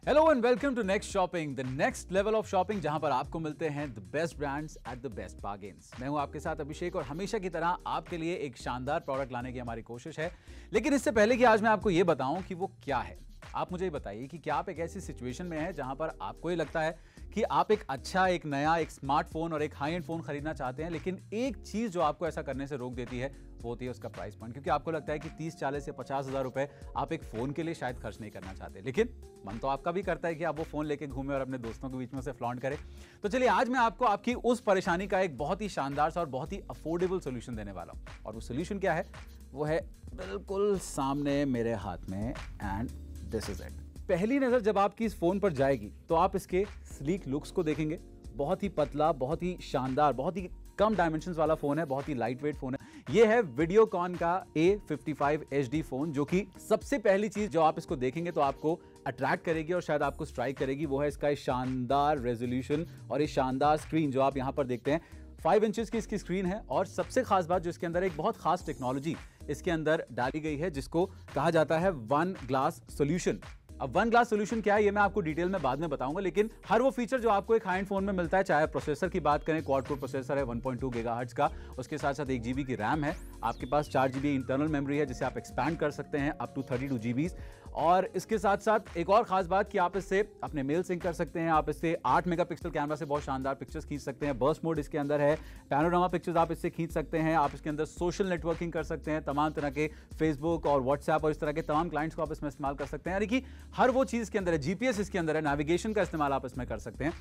Hello and welcome to next shopping, the next level of shopping, जहां पर आपको मिलते हैं the best brands at the best bargains. मैं हूं आपके साथ अभिषेक और हमेशा की तरह आपके लिए एक शानदार प्रोडक्ट लाने की हमारी कोशिश है। लेकिन इससे पहले कि आज मैं आपको ये बताऊं कि वो क्या है, आप मुझे बताइए कि क्या आप एक ऐसी सिचुएशन में हैं जहां पर आपको ये लगता है कि आप एक अच्छा, एक नया, एक स्मार्टफोन और एक हाई एंड फोन खरीदना चाहते हैं, लेकिन एक चीज जो आपको ऐसा करने से रोक देती है वो होती है उसका प्राइस पॉइंट। क्योंकि आपको लगता है कि 30, 40 या 50 हज़ार रुपए आप एक फोन के लिए शायद खर्च नहीं करना चाहते, लेकिन मन तो आपका भी करता है कि आप वो फोन लेके घूमें और अपने दोस्तों के बीच में से फ्लॉन्ट करें। तो चलिए आज मैं आपको आपकी उस परेशानी का एक बहुत ही शानदार सा और बहुत ही अफोर्डेबल सोल्यूशन देने वाला हूं। और वो सोल्यूशन क्या है? वो है बिल्कुल सामने मेरे हाथ में, एंड दिस इज इट। पहली नजर जब आपकी इस फोन पर जाएगी तो आप इसके स्लीक लुक्स को देखेंगे। बहुत ही पतला, बहुत ही शानदार, बहुत ही कम डायमेंशंस वाला फोन है, बहुत ही लाइट वेट फोन है। ये है वीडियोकॉन का A55 HD फोन, जो कि सबसे पहली चीज जो आप इसको देखेंगे तो आपको अट्रैक्ट करेगी और शायद आपको स्ट्राइक करेगी, वो है इसका शानदार रेजोल्यूशन और ये शानदार स्क्रीन जो आप यहां पर देखते हैं। 5 इंचेस की इसकी स्क्रीन है और सबसे खास बात जो इसके अंदर एक बहुत खास टेक्नोलॉजी इसके अंदर डाली गई है जिसको कहा जाता है वन ग्लास सोल्यूशन। अब वन ग्लास सोल्यूशन क्या है ये मैं आपको डिटेल में बाद में बताऊंगा, लेकिन हर वो फीचर जो आपको एक हाई एंड फोन में मिलता है, चाहे प्रोसेसर की बात करें, क्वाड कोर प्रोसेसर है 1.2 गीगाहर्ट्ज का, उसके साथ साथ 1 GB की रैम है, आपके पास 4 GB इंटरनल मेमोरी है जिसे आप एक्सपैंड कर सकते हैं अप टू 32 GB। और इसके साथ साथ एक और खास बात कि आप इससे अपने मेल सिंक कर सकते हैं, आप इससे 8 मेगापिक्सल कैमरा से बहुत शानदार पिक्चर्स खींच सकते हैं, बर्स्ट मोड इसके अंदर है, पैनोरामा पिक्चर्स आप इससे खींच सकते हैं, आप इसके अंदर सोशल नेटवर्किंग कर सकते हैं, तमाम तरह के फेसबुक और व्हाट्सएप और इस तरह के तमाम क्लाइंट्स को आप इसमें इस्तेमाल कर सकते हैं। यानी कि हर वो चीज इसके अंदर है, जीपीएस इसके अंदर है, नेविगेशन का इस्तेमाल आप इसमें कर सकते हैं,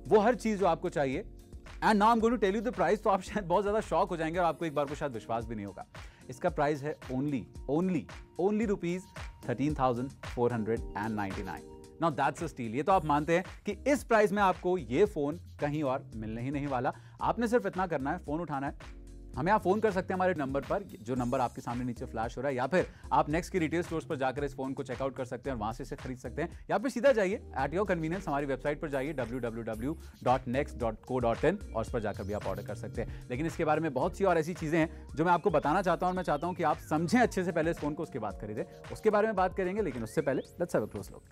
वो हर चीज जो आपको चाहिए। And now I am going to tell you the price, तो आप शायद बहुत ज्यादा शॉक हो जाएंगे और आपको एक बार को शायद विश्वास भी नहीं होगा। इसका प्राइस है only rupees 13,499। Now that's a steel. ये तो आप मानते हैं कि इस प्राइस में आपको ये फोन कहीं और मिलने ही नहीं वाला। आपने सिर्फ इतना करना है, फोन उठाना है, हमें आप फोन कर सकते हैं हमारे नंबर पर, जो नंबर आपके सामने नीचे फ्लैश हो रहा है, या फिर आप नेक्स्ट के रिटेल स्टोर्स पर जाकर इस फोन को चेकआउट कर सकते हैं और वहां से इसे खरीद सकते हैं, या फिर सीधा जाइए एट योर कन्वीनियंस हमारी वेबसाइट पर जाइए www.next.co.in और उस पर जाकर भी आप ऑर्डर कर सकते हैं। लेकिन इसके बारे में बहुत सी और ऐसी चीजें हैं जो मैं आपको बताना चाहता हूं और मैं चाहता हूं कि आप समझें अच्छे से पहले इस फोन को, उसके बाद खरीदें। उसके बारे में बात करेंगे, लेकिन उससे पहले let's have a close look.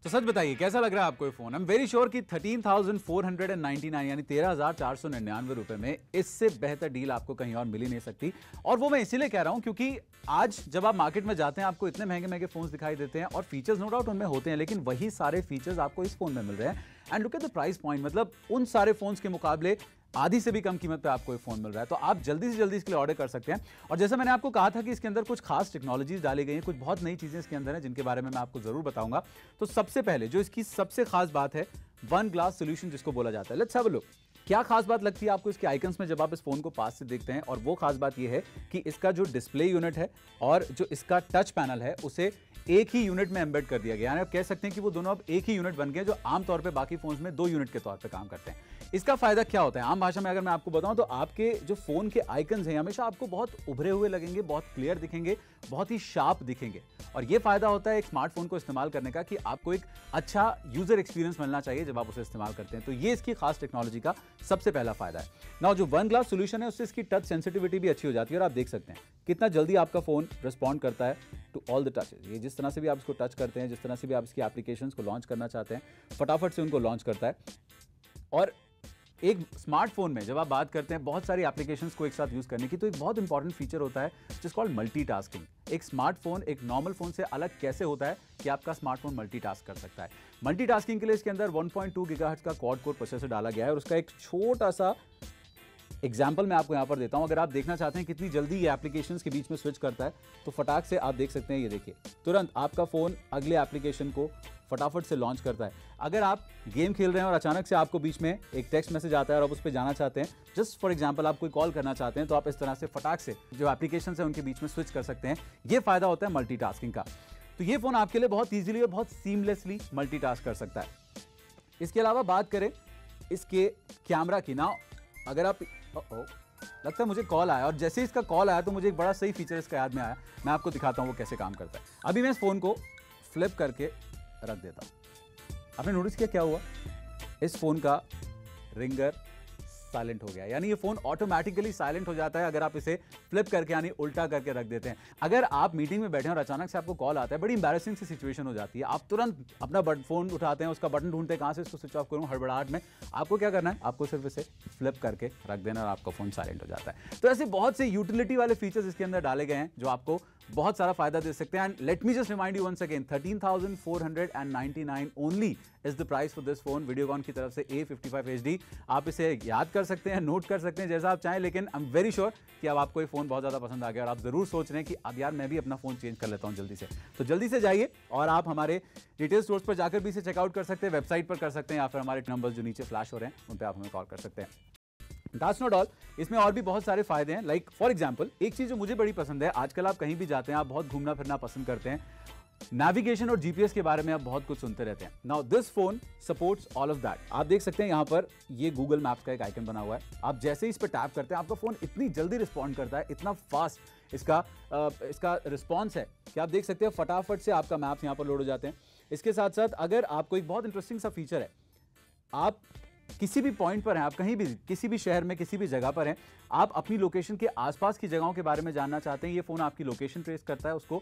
तो सच बताइए कैसा लग रहा है आपको ये phone? I am very sure कि 13,499 यानी 13,499 रुपए में इससे बेहतर डील आपको कहीं और मिल ही नहीं सकती। और वो मैं इसीलिए कह रहा हूं क्योंकि आज जब आप मार्केट में जाते हैं आपको इतने महंगे महंगे फोन्स दिखाई देते हैं और फीचर्स नो डाउट उनमें होते हैं, लेकिन वही सारे फीचर्स आपको इस फोन में मिल रहे हैं। And look at the price point, मतलब उन सारे फोन्स के मुकाबले आधी से भी कम कीमत पे आपको ये फोन मिल रहा है। तो आप जल्दी से जल्दी इसके लिए ऑर्डर कर सकते हैं। और जैसे मैंने आपको कहा था कि इसके अंदर कुछ खास टेक्नोलॉजीज डाली गई हैं, कुछ बहुत नई चीजें इसके अंदर हैं जिनके बारे में मैं आपको जरूर बताऊंगा। तो सबसे पहले जो इसकी सबसे खास बात है, वन ग्लास सोल्यूशन जिसको बोला जाता है। Let's have a look. क्या खास बात लगती है आपको इसके आइकन्स में जब आप इस फोन को पास से देखते हैं? और वो खास बात यह है कि इसका जो डिस्प्ले यूनिट है और जो इसका टच पैनल है उसे एक ही यूनिट में एम्बेड कर दिया गया है। आप कह सकते हैं कि वो दोनों अब एक ही यूनिट बन गए, जो आमतौर पे बाकी फोन्स में 2 यूनिट के तौर पे काम करते हैं। इसका फायदा क्या होता है? आम भाषा में अगर मैं आपको बताऊं तो आपके जो फोन के आइकन्स हैं हमेशा आपको बहुत उभरे हुए लगेंगे, बहुत क्लियर दिखेंगे, बहुत ही शार्प दिखेंगे। और ये फायदा होता है एक स्मार्टफोन को इस्तेमाल करने का कि आपको एक अच्छा यूजर एक्सपीरियंस मिलना चाहिए जब आप उसे इस्तेमाल करते हैं। तो ये इसकी खास टेक्नोलॉजी का सबसे पहला फायदा है। नाउ जो वन ग्लास सोल्यूशन है उससे इसकी टच सेंसिटिविटी भी अच्छी हो जाती है और आप देख सकते हैं कितना जल्दी आपका फोन रिस्पॉन्ड करता है टू ऑल द टचेस। ये जिस तरह से भी आप इसको टच करते हैं, जिस तरह से भी आप इसकी एप्लीकेशंस को लॉन्च करना चाहते हैं, फटाफट से उनको लॉन्च करता है। और एक स्मार्टफोन में जब आप बात करते हैं बहुत सारी एप्लीकेशंस को एक साथ यूज करने की, तो एक बहुत इंपॉर्टेंट फीचर होता है जिस कॉल्ड मल्टीटास्किंग। एक स्मार्टफोन एक नॉर्मल फोन से अलग कैसे होता है कि आपका स्मार्टफोन मल्टीटास्क कर सकता है। मल्टीटास्किंग के लिए इसके अंदर 1.2 गीगाहर्ट्ज का क्वाड कोर प्रोसेसर डाला गया है और उसका एक छोटा सा एग्जाम्पल मैं आपको यहां पर देता हूं। अगर आप देखना चाहते हैं कितनी जल्दी ये एप्लीकेशंस के बीच में स्विच करता है, तो फटाक से आप देख सकते हैं, ये देखिए तुरंत आपका फोन अगले एप्लीकेशन को फटाफट से लॉन्च करता है। अगर आप गेम खेल रहे हैं और अचानक से आपको बीच में एक टेक्स्ट मैसेज आता है और आप उस पर जाना चाहते हैं, जस्ट फॉर एग्जांपल आप कोई कॉल करना चाहते हैं, तो आप इस तरह से फटाक से जो एप्लीकेशंस है उनके बीच में स्विच कर सकते हैं। ये फायदा होता है मल्टीटास्किंग का। तो ये फोन आपके लिए बहुत ईजिली और बहुत सीमलेसली मल्टीटास्क कर सकता है। इसके अलावा बात करें इसके कैमरा की, ना अगर आप लगता है मुझे कॉल आया, और जैसे ही इसका कॉल आया तो मुझे एक बड़ा सही फीचर इसका याद में आया। मैं आपको दिखाता हूँ वो कैसे काम करता है। अभी मैं इस फोन को फ्लिप करके रख देता हूँ। आपने नोटिस किया क्या हुआ? इस फोन का रिंगर साइलेंट हो गया, यानी ये फोन ऑटोमेटिकली साइलेंट हो जाता है अगर आप इसे फ्लिप करके यानी उल्टा करके रख देते हैं। अगर आप मीटिंग में बैठे हैं और अचानक से आपको कॉल आता है, बड़ी एम्बैरेसिंग सी सिचुएशन हो जाती है, आप तुरंत अपना फोन उठाते हैं, उसका बटन ढूंढते हैं कहां से इसको स्विच ऑफ करूं, हड़बड़ाहट में। आपको क्या करना है? आपको सिर्फ इसे फ्लिप करके रख देना और आपका फोन साइलेंट हो जाता है। तो ऐसे बहुत से यूटिलिटी वाले फीचर्स इसके अंदर डाले गए हैं जो आपको बहुत सारा फायदा दे सकते हैं। And let me just remind you once again, 13,499 only is the price for this phone. Videocon की तरफ से A55 HD। आप इसे याद कर सकते हैं, नोट कर सकते हैं जैसा आप चाहें, लेकिन आई एम वेरी श्योर कि अब आपको ये फोन बहुत ज्यादा पसंद आ गया और आप जरूर सोच रहे हैं कि अब यार मैं भी अपना फोन चेंज कर लेता हूं जल्दी से। तो जल्दी से जाइए और आप हमारे रिटेल स्टोर्स पर जाकर भी इसे चेकआउट कर सकते हैं, वेबसाइट पर कर सकते हैं, या फिर हमारे नंबर्स जो नीचे फ्लैश हो रहे हैं उन पर आप हमें कॉल कर सकते हैं। That's not all, इसमें और भी बहुत सारे फायदे हैं। लाइक फॉर एग्जाम्पल, एक चीज जो मुझे बड़ी पसंद है, आजकल आप कहीं भी जाते हैं, आप बहुत घूमना फिरना पसंद करते हैं, नेविगेशन और जीपीएस के बारे में आप बहुत कुछ सुनते रहते हैं। Now this phone supports all of that. आप देख सकते हैं यहाँ पर ये गूगल मैप्स का एक आइकन बना हुआ है। आप जैसे ही इस पर टैप करते हैं, आपका फोन इतनी जल्दी रिस्पॉन्ड करता है, इतना फास्ट इसका रिस्पॉन्स है कि आप देख सकते हैं फटाफट से आपका मैप्स यहाँ पर लोड हो जाते हैं। इसके साथ साथ अगर आपको एक बहुत इंटरेस्टिंग सा फीचर है, आप किसी भी पॉइंट पर हैं, आप कहीं भी किसी भी शहर में किसी भी जगह पर हैं, आप अपनी लोकेशन के आसपास की जगहों के बारे में जानना चाहते हैं, ये फोन आपकी लोकेशन ट्रेस करता है, उसको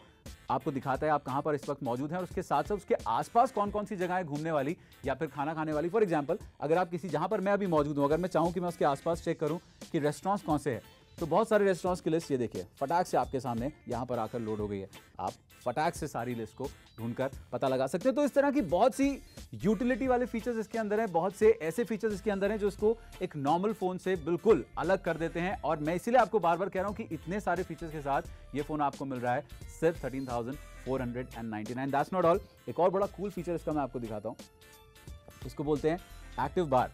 आपको दिखाता है आप कहां पर इस वक्त मौजूद हैं, और उसके साथ साथ उसके आसपास कौन कौन सी जगहें घूमने वाली या फिर खाना खाने वाली। फॉर एग्जांपल, अगर आप किसी जहां पर मैं अभी मौजूद हूं, अगर मैं चाहूं कि मैं उसके आसपास चेक करूं कि रेस्टोरेंट्स कौन से हैं, तो बहुत सारे रेस्टोरेंट्स की लिस्ट ये देखिए फटाक से आपके सामने यहां पर आकर लोड हो गई है। आप फटाक से सारी लिस्ट को ढूंढकर पता लगा सकते हैं। तो इस तरह की बहुत सी यूटिलिटी वाले फीचर्स इसके अंदर हैं, बहुत से ऐसे फीचर्स इसके अंदर हैं जो इसको एक नॉर्मल फोन से बिल्कुल अलग कर देते हैं। और मैं इसीलिए आपको बार बार कह रहा हूं कि इतने सारे फीचर्स के साथ ये फोन आपको मिल रहा है सिर्फ 13,499। दैट्स नॉट ऑल, एक और बड़ा कूल फीचर इसका मैं आपको दिखाता हूं, इसको बोलते हैं एक्टिव बार।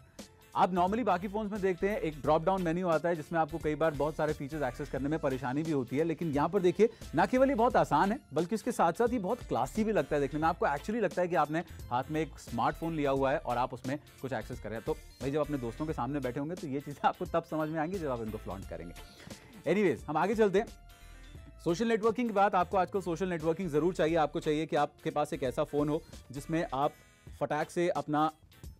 आप नॉर्मली बाकी फोन्स में देखते हैं एक ड्रॉप डाउन मेन्यू आता है जिसमें आपको कई बार बहुत सारे फीचर्स एक्सेस करने में परेशानी भी होती है, लेकिन यहां पर देखिए ना केवल ये बहुत आसान है बल्कि इसके साथ साथ ही बहुत क्लासी भी लगता है देखने में। आपको एक्चुअली लगता है कि आपने हाथ में एक स्मार्टफोन लिया हुआ है और आप उसमें कुछ एक्सेस कर रहे हैं। तो भाई जब अपने दोस्तों के सामने बैठे होंगे तो ये चीजें आपको तब समझ में आएंगी जब आप इनको फ्लॉन्ट करेंगे। एनीवेज, हम आगे चलते हैं। सोशल नेटवर्किंग की बात, आपको आजकल सोशल नेटवर्किंग जरूर चाहिए। आपको चाहिए कि आपके पास एक ऐसा फोन हो जिसमें आप फटाक से अपना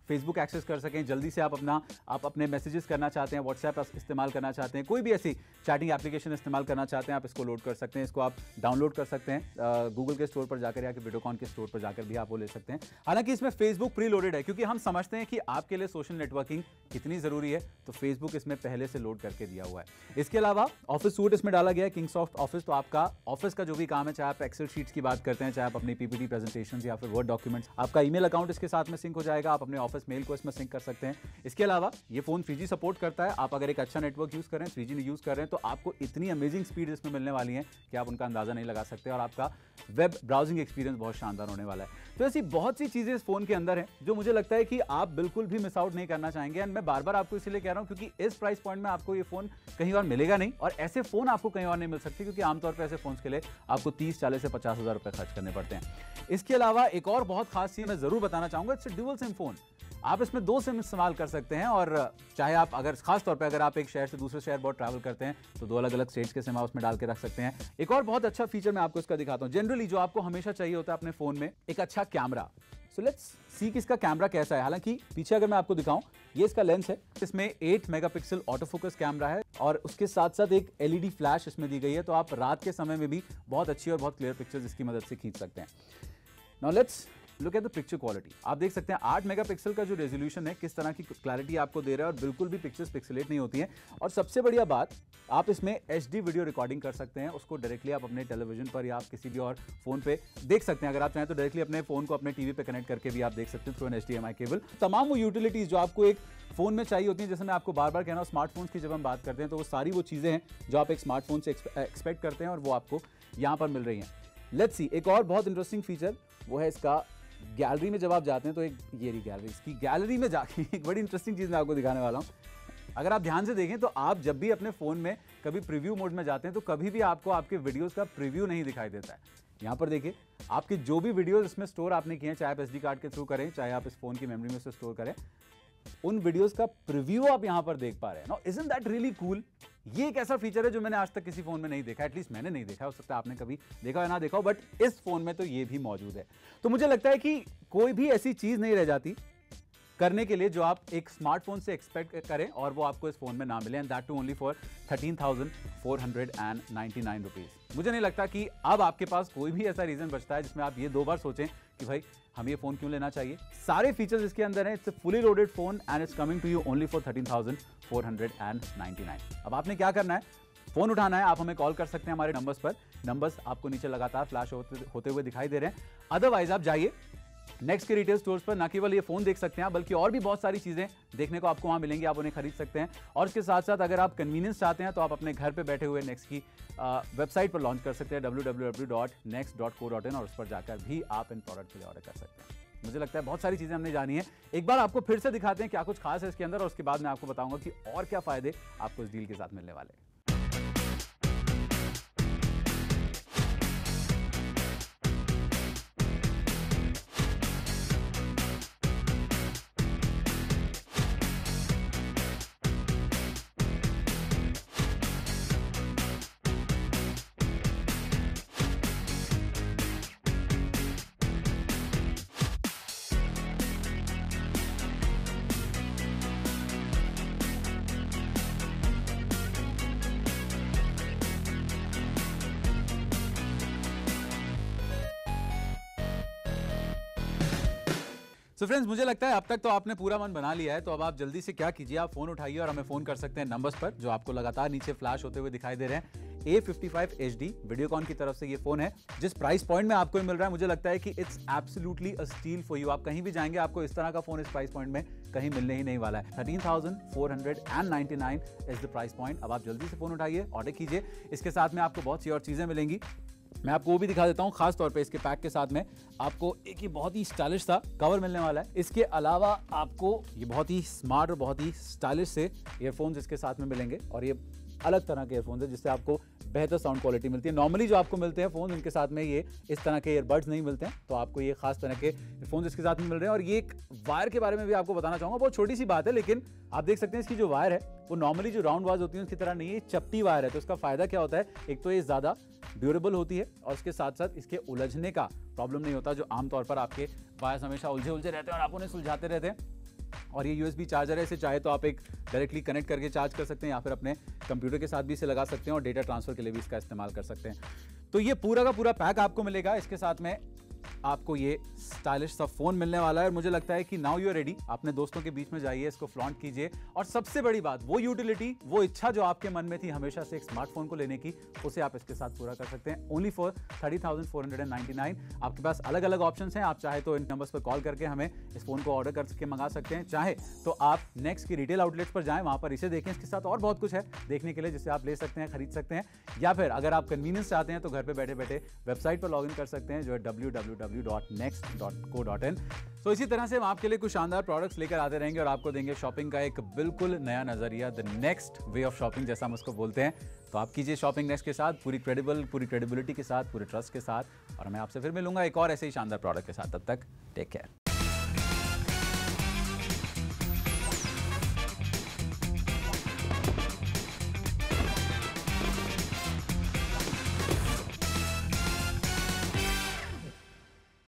फेसबुक एक्सेस कर सकें, जल्दी से आप अपने मैसेजेस करना चाहते हैं, व्हाट्सएप इस्तेमाल करना चाहते हैं, कोई भी ऐसी चैटिंग एप्लीकेशन इस्तेमाल करना चाहते हैं, आप इसको लोड कर सकते हैं, इसको आप डाउनलोड कर सकते हैं गूगल के स्टोर पर जाकर या कि वीडियोकॉन के स्टोर पर जाकर भी आप वो ले सकते हैं। हालांकि इसमें फेसबुक प्री लोडेड है क्योंकि हम समझते हैं कि आपके लिए सोशल नेटवर्किंग कितनी जरूरी है, तो फेसबुक इसमें पहले से लोड करके दिया हुआ है। इसके अलावा ऑफिस सूट इसमें डाला गया है, किंगसॉफ्ट ऑफिस। तो आपका ऑफिस का जो भी काम है, चाहे आप एक्सेल शीट्स की बात करते हैं, चाहे आप अपनी पीपीटी प्रेजेंटेशन या फिर वर्ड डॉक्यूमेंट्स, आपका ईमेल अकाउंट इसके साथ में सिंक हो जाएगा, आप अपने ऑफिस मेल को इसमें सिंक कर सकते हैं। इसके अलावा ये फोन 3G सपोर्ट करता है। आप अगर एक अच्छा नेटवर्क यूज कर रहे हैं, 3G यूज कर रहे हैं, तो आपको इतनी अमेजिंग स्पीड इसमें मिलने वाली है कि आप उनका अंदाजा नहीं लगा सकते, और आपका वेब ब्राउजिंग एक्सपीरियंस बहुत शानदार होने वाला है। तो ऐसी बहुत सी चीजें इस फोन के अंदर हैं जो मुझे लगता है कि आप बिल्कुल भी मिस आउट नहीं करना चाहेंगे। एंड मैं बार बार आपको इसलिए कह रहा हूं क्योंकि इस प्राइस पॉइंट में आपको ये फोन कहीं और मिलेगा नहीं, और ऐसे फोन आपको कहीं और नहीं मिल सकते क्योंकि आमतौर पर ऐसे फोन के लिए आपको 30, 40 से 50 हजार रुपए खर्च करने पड़ते हैं। इसके अलावा एक और बहुत खास चीज मैं जरूर बताना चाहूंगा, इट्स डुअल सिम फोन। आप इसमें 2 सिम इस्तेमाल कर सकते हैं, और चाहे आप अगर खास तौर पे अगर आप एक शहर से दूसरे शहर बहुत ट्रैवल करते हैं तो 2 अलग अलग स्टेट्स के सिम आप उसमें डाल के रख सकते हैं। एक और बहुत अच्छा फीचर मैं आपको इसका दिखाता हूं, जनरली जो आपको हमेशा चाहिए होता है अपने फोन में, एक अच्छा कैमरा। सो लेट्स सी कि इसका कैमरा कैसा है। हालांकि पीछे अगर मैं आपको दिखाऊं, ये इसका लेंस है, इसमें 8 मेगापिक्सल ऑटो फोकस कैमरा है, और उसके साथ साथ एक LED फ्लैश इसमें दी गई है, तो आप रात के समय में भी बहुत अच्छी और बहुत क्लियर पिक्चर्स इसकी मदद से खींच सकते हैं। Now let's look at the picture quality. आप देख सकते हैं 8 मेगापिक्सल का जो रेजोल्यूशन है, किस तरह की क्लैरिटी आपको दे रहा है, और बिल्कुल भी पिक्चर्स पिक्सेलेट नहीं होती हैं। और सबसे बढ़िया बात, आप इसमें HD वीडियो रिकॉर्डिंग कर सकते हैं, उसको डायरेक्टली आप अपने टेलीविजन पर या आप किसी भी और फोन पे देख सकते हैं। अगर आप चाहें तो डायरेक्टली अपने फोन को अपने टीवी पे कनेक्ट करके भी आप देख सकते हैं थ्रू एन HDMI केबल। तमाम वो यूटिलिटीज जो आपको एक फोन में चाहिए होती हैं, जैसे मैं आपको बार बार कह रहा हूं, स्मार्टफोन्स की जब हम बात करते हैं तो वो सारी वो चीजें हैं जो आप एक स्मार्टफोन से एक्सपेक्ट करते हैं, और वो आपको यहां पर मिल रही हैं। लेट्स सी, एक और बहुत इंटरेस्टिंग फीचर वो है इसका गैलरी में जब आप जाते हैं तो एक ये रही गैलरी, इसकी गैलरी में जाके एक बड़ी इंटरेस्टिंग चीज मैं आपको दिखाने वाला हूं। अगर आप ध्यान से देखें तो आप जब भी अपने फोन में कभी प्रीव्यू मोड में जाते हैं तो कभी भी आपको आपके वीडियोस का प्रीव्यू नहीं दिखाई देता है। यहां पर देखिए, आपके जो भी वीडियोस इसमें स्टोर आपने किए हैं, चाहे आप SD कार्ड के थ्रू करें, चाहे आप इस फोन की मेमोरी में से स्टोर करें, उन वीडियोस का प्रीव्यू आप यहां पर देख पा रहे हैं। Now isn't that really cool? ये एक ऐसा फीचर है जो मैंने आज तक किसी फोन में नहीं देखा, एटलीस्ट मैंने नहीं देखा, हो सकता है आपने कभी देखा या ना देखा हो, बट इस फोन में तो ये भी मौजूद है। तो मुझे लगता है कि कोई भी ऐसी चीज नहीं रह जाती करने के लिए जो आप एक स्मार्टफोन से एक्सपेक्ट करें और वो आपको इस फोन में ना मिले, and that too only for 13,499 rupees. मुझे नहीं लगता कि अब आपके पास कोई भी ऐसा रीजन बचता है जिसमें आप ये दो बार सोचें कि भाई हम ये फोन क्यों लेना चाहिए। सारे फीचर्स इसके अंदर हैं, it's fully loaded phone and it's coming to you only for 13,499। अब आपने क्या करना है, फोन उठाना है, आप हमें कॉल कर सकते हैं हमारे नंबर्स पर। नंबर्स आपको नीचे लगातार फ्लैश होते हुए दिखाई दे रहे हैं। अदरवाइज आप जाइए नेक्स्ट के रिटेल स्टोर्स पर, ना केवल ये फोन देख सकते हैं बल्कि और भी बहुत सारी चीजें देखने को आपको वहां मिलेंगी, आप उन्हें खरीद सकते हैं। और इसके साथ साथ अगर आप कन्वीनियंस चाहते हैं तो आप अपने घर पे बैठे हुए नेक्स्ट की वेबसाइट पर लॉन्च कर सकते हैं www.next.co.in, और उस पर जाकर भी आप इन प्रोडक्ट के लिए ऑर्डर कर सकते हैं। मुझे लगता है बहुत सारी चीजें हमने जानी है, एक बार आपको फिर से दिखाते हैं क्या कुछ खास है इसके अंदर, और उसके बाद मैं आपको बताऊंगा कि और क्या फायदे आपको इस डील के साथ मिलने वाले हैं। सो फ्रेंड्स, मुझे लगता है अब तक तो आपने पूरा मन बना लिया है, तो अब आप जल्दी से क्या कीजिए, आप फोन उठाइए और हमें फोन कर सकते हैं नंबर्स पर जो आपको लगातार नीचे फ्लैश होते हुए दिखाई दे रहे हैं। A55 HD वीडियोकॉन की तरफ से ये फोन है। जिस प्राइस पॉइंट में आपको मिल रहा है, मुझे लगता है कि it's absolutely a steel for you. आप कहीं भी जाएंगे आपको इस तरह का फोन इस प्राइस पॉइंट में कहीं मिलने ही नहीं वाला है। 13,499 इज द प्राइस पॉइंट। अब आप जल्दी से फोन उठाइए, ऑर्डर कीजिए। इसके साथ में आपको बहुत सी और चीजें मिलेंगी, मैं आपको वो भी दिखा देता हूं। खास तौर पे इसके पैक के साथ में आपको एक ही बहुत ही स्टाइलिश सा कवर मिलने वाला है। इसके अलावा आपको ये बहुत ही स्मार्ट और बहुत ही स्टाइलिश से ईयरफोन्स इसके साथ में मिलेंगे, और ये अलग तरह के ईयरफोन्स है जिससे आपको बेहतर साउंड क्वालिटी मिलती है। नॉर्मली जो आपको मिलते हैं फोन, इनके साथ में ये इस तरह के ईयरबड्स नहीं मिलते हैं, तो आपको ये खास तरह के फोन इसके साथ में मिल रहे हैं। और ये एक वायर के बारे में भी आपको बताना चाहूंगा, बहुत छोटी सी बात है, लेकिन आप देख सकते हैं इसकी जो वायर है वो नॉर्मली जो राउंड वायर्स होती है उसकी तरह नहीं है, चपटी वायर है। तो इसका फायदा क्या होता है, एक तो ये ज्यादा ड्यूरेबल होती है और इसके साथ साथ इसके उलझने का प्रॉब्लम नहीं होता, जो आमतौर पर आपके वायर्स हमेशा उलझे रहते हैं और आप उन्हें सुलझाते रहते हैं। और ये USB चार्जर है, इसे चाहे तो आप एक डायरेक्टली कनेक्ट करके चार्ज कर सकते हैं या फिर अपने कंप्यूटर के साथ भी इसे लगा सकते हैं और डेटा ट्रांसफर के लिए भी इसका इस्तेमाल कर सकते हैं। तो ये पूरा का पूरा पैक आपको मिलेगा। इसके साथ में आपको ये स्टाइलिश सा फोन मिलने वाला है और मुझे लगता है कि नाउ यू आर रेडी। अपने दोस्तों के बीच में जाइए, इसको फ्लॉन्ट कीजिए, और सबसे बड़ी बात, वो यूटिलिटी, वो इच्छा जो आपके मन में थी हमेशा से एक स्मार्टफोन को लेने की, उसे आप इसके साथ पूरा कर सकते हैं। Only for 30,499। आपके पास अलग अलग ऑप्शंस हैं, आप चाहे तो इन नंबर्स पर कॉल करके हमें इस फोन को ऑर्डर करके मंगा सकते हैं, चाहे तो आप नेक्स्ट की रिटेल आउटलेट्स पर जाएं, वहां पर इसे देखें। इसके साथ और बहुत कुछ है देखने के लिए जिसे आप ले सकते हैं, खरीद सकते हैं, या फिर अगर आप कन्वीनियंस चाहते हैं तो घर पे बैठे बैठे वेबसाइट पर लॉग इन कर सकते हैं जो है www.next.co.in। तो इसी तरह से हम आपके लिए कुछ शानदार प्रोडक्ट्स लेकर आते रहेंगे और आपको देंगे शॉपिंग का एक बिल्कुल नया नजरिया, the next way of shopping जैसा हम उसको बोलते हैं। तो आप कीजिए शॉपिंग नेक्स्ट के साथ, पूरी क्रेडिबिलिटी के साथ, पूरे ट्रस्ट के साथ, और मैं आपसे फिर मिलूंगा एक और ऐसे ही शानदार प्रोडक्ट के साथ। तब तक टेक केयर।